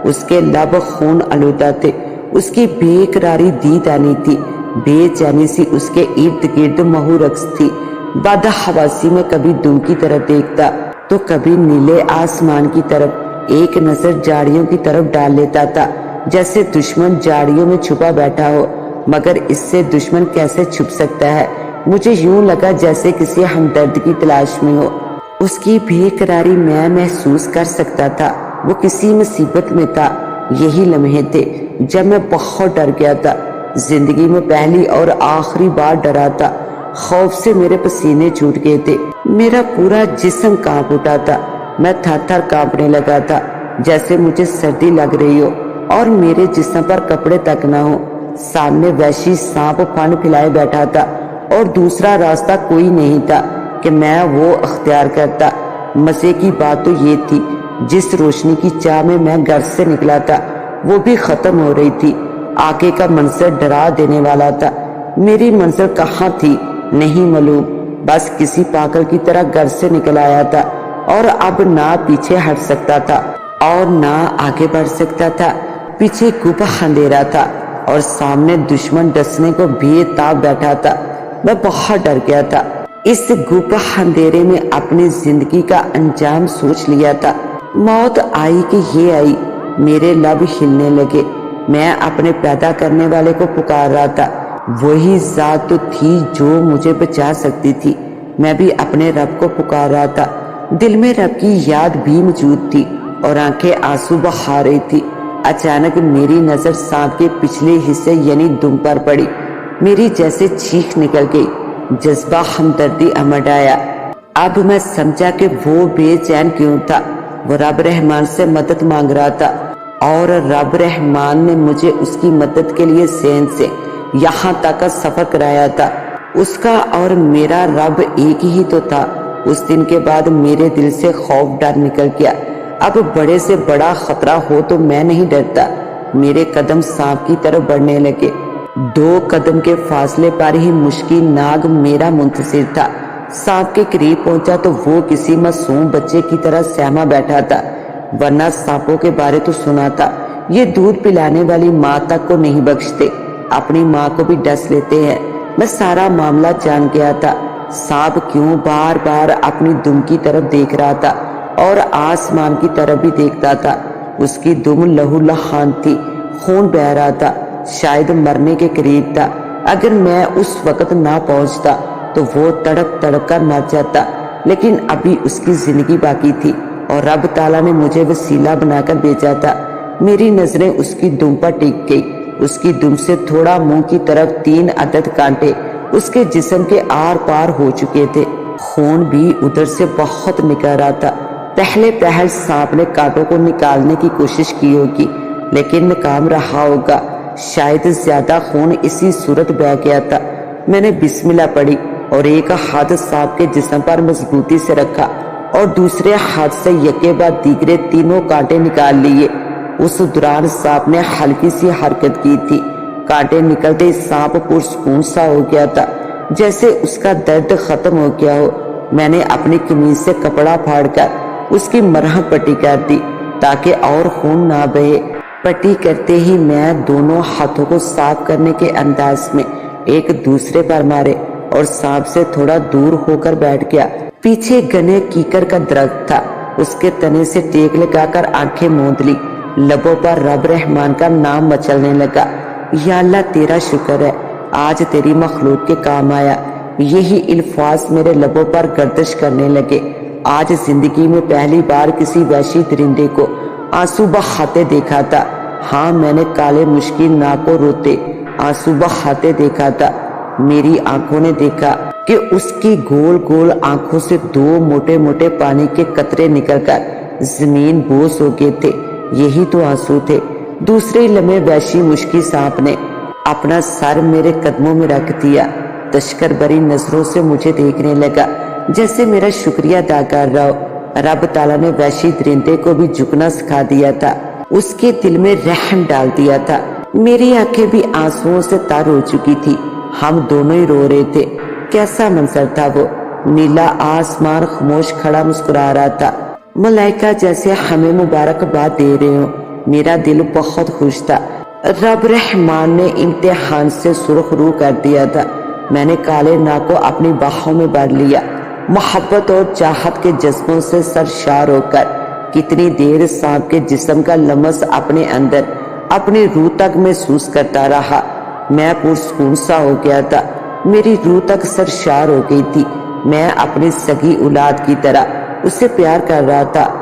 اس کے لب خون آلودہ تھے، اس کی بے قراری دید آنی تھی، بے چینی سی اس کے ارد گرد مہو رقص تھی۔ بد حواسی میں کبھی دم کی طرف دیکھتا تو کبھی نیلے آسمان کی طرف، ایک نظر جاڑیوں کی طرف ڈال لیتا تھا، جیسے دشمن جاڑیوں میں چھپا بیٹھا ہو، مگر اس سے دشمن کیسے چھپ سکتا ہے؟ مجھے یوں لگا جیسے کسی ہمدرد کی تلاش میں ہو۔ اس کی بے قراری میں محسوس کر سکتا تھا، وہ کسی مصیبت میں تھا۔ یہی لمحے تھے جب میں بہت ڈر گیا تھا، زندگی میں پہلی اور آخری بار ڈرا تھا۔ خوف سے میرے پسینے چھوٹ گئے تھے، میرا پورا جسم کانپ اٹھا تھا، میں تھر تھر کانپنے لگا تھا، جیسے مجھے سردی لگ رہی ہو اور میرے جسم پر کپڑے تک نہ ہو۔ سامنے وحشی سانپ پھن پھیلائے بیٹھا تھا اور دوسرا راستہ کوئی نہیں تھا کہ میں وہ اختیار کرتا۔ مزے کی بات تو یہ تھی، جس روشنی کی چاہ میں گھر سے نکلا تھا وہ بھی ختم ہو رہی تھی۔ آگے کا منظر ڈرا دینے والا تھا۔ میری منزل کہاں تھی نہیں معلوم، بس کسی پاگل کی طرح گھر سے نکل آیا تھا اور اب نہ پیچھے ہٹ سکتا تھا اور نہ آگے بڑھ سکتا تھا۔ پیچھے گھپ اندھیرا تھا اور سامنے دشمن ڈسنے کو بے تاب بیٹھا تھا۔ میں بہت ڈر گیا تھا۔ اس گھپ اندھیرے میں اپنی زندگی کا انجام سوچ لیا تھا۔ موت آئی کہ یہ آئی، میرے لب ہلنے لگے۔ میں اپنے پیدا کرنے والے کو پکار رہا تھا، وہی ذات تو تھی جو مجھے بچا سکتی تھی۔ میں بھی اپنے رب کو پکار رہا تھا، دل میں رب کی یاد بھی موجود تھی اور آنکھیں آنسو بہا رہی تھی۔ اچانک میری نظر سانپ کے پچھلے حصے یعنی دم پر پڑی، میری جیسے چیخ نکل گئی، جذبہ ہمدردی امڈ آیا۔ اب میں سمجھا کہ وہ بے چین کیوں تھا، وہ رب رحمان سے مدد مانگ رہا تھا اور رب رحمان نے مجھے اس کی مدد کے لیے سین سے یہاں تک کا سفر کرایا تھا۔ اس کا اور میرا رب ایک ہی تو تھا۔ اس دن کے بعد میرے دل سے خوف ڈر نکل گیا۔ اب بڑے سے بڑا خطرہ ہو تو میں نہیں ڈرتا۔ میرے قدم سانپ کی طرف بڑھنے لگے۔ 2 قدم کے فاصلے پر ہی مشکی ناگ میرا منتظر تھا۔ سانپ کے قریب پہنچا تو وہ کسی معصوم بچے کی طرح سہما بیٹھا تھا، ورنہ سانپوں کے بارے تو سنا تھا، یہ دودھ پلانے والی ماں تک کو نہیں بخشتے، اپنی ماں کو بھی ڈس لیتے ہیں۔ میں سارا معاملہ جان گیا تھا۔ سانپ کیوں بار بار اپنی دم کی طرف دیکھ رہا تھا اور آسمان کی طرف بھی دیکھتا تھا۔ اس کی دم لہو لہان تھی، خون بہہ رہا تھا، شاید مرنے کے قریب تھا۔ اگر میں اس وقت نہ پہنچتا تو وہ تڑپ تڑپ کر مر جاتا، لیکن ابھی اس کی زندگی باقی تھی اور رب تعالیٰ نے مجھے وسیلہ بنا کر بھیجا تھا۔ میری نظریں اس کی دم پر ٹک گئی۔ اس کی دم سے تھوڑا منہ کی طرف 3 عدد کانٹے اس کے جسم کے آر پار ہو چکے تھے، خون بھی ادھر سے بہت نکل رہا تھا۔ پہلے سانپ نے کانٹوں کو نکالنے کی کوشش کی ہوگی، لیکن ناکام رہا ہوگا، شاید زیادہ خون اسی صورت بہہ گیا تھا۔ میں نے بسم اللہ پڑھی اور ایک ہاتھ سانپ کے جسم پر مضبوطی سے رکھا اور دوسرے ہاتھ سے یکے بعد دیگرے 3 کانٹے نکال لیے۔ اس دوران سانپ نے ہلکی سی حرکت کی تھی۔ کانٹے نکلتے سانپ پرسکون سا ہو گیا تھا، جیسے اس کا درد ختم ہو گیا ہو۔ میں نے اپنی قمیض سے کپڑا پھاڑ کر اس کی مرہم پٹی کر دی تاکہ اور خون نہ بہے۔ پٹی کرتے ہی میں دونوں ہاتھوں کو صاف کرنے کے انداز میں ایک دوسرے پر مارے اور سانپ سے تھوڑا دور ہو کر بیٹھ گیا۔ پیچھے گھنے کیکر کا درخت تھا، اس کے تنے سے ٹیک لگا کر آنکھیں موند لی، لبوں پر رب رحمان کا نام مچلنے لگا۔ یا اللہ تیرا شکر ہے، آج تیری مخلوق کے کام آیا۔ یہی الفاظ میرے لبوں پر گردش کرنے لگے۔ آج زندگی میں پہلی بار کسی وحشی درندے کو آنسو بہاتے دیکھا تھا۔ ہاں، میں نے کالے مشکل ناک کو روتے آنسو بہاتے دیکھا تھا۔ میری آنکھوں نے دیکھا کہ اس کی گول گول آنکھوں سے 2 موٹے موٹے پانی کے قطرے نکل کر زمین بوس ہو گئے تھے۔ یہی تو آنسو تھے۔ دوسرے لمحے وحشی مشکی سانپ نے اپنا سر میرے قدموں میں رکھ دیا، تشکر بری نظروں سے مجھے دیکھنے لگا جیسے میرا شکریہ ادا کر رہا ہو۔ رب تعالیٰ نے وحشی درندے کو بھی جھکنا سکھا دیا تھا، اس کے دل میں رحم ڈال دیا تھا۔ میری آنکھیں بھی آنسوؤں سے تر ہو چکی تھی، ہم دونوں ہی رو رہے تھے۔ کیسا منظر تھا وہ! نیلا آسمان خاموش کھڑا مسکرا رہا تھا، ملائکہ جیسے ہمیں مبارکباد دے رہے ہوں۔ میرا دل بہت خوش تھا۔ رب رحمان نے امتحان سے سرخ رو کر دیا تھا۔ میں نے کالے ناگ کو اپنی باہوں میں بھر لیا، محبت اور چاہت کے جذبوں سے سرشار ہو کر کتنی دیر سانپ کے جسم کا لمس اپنے اندر اپنی روح تک محسوس کرتا رہا۔ میں پرسکون سا ہو گیا تھا، میری روح تک سرشار ہو گئی تھی۔ میں اپنی سگی اولاد کی طرح اسے پیار کر رہا تھا۔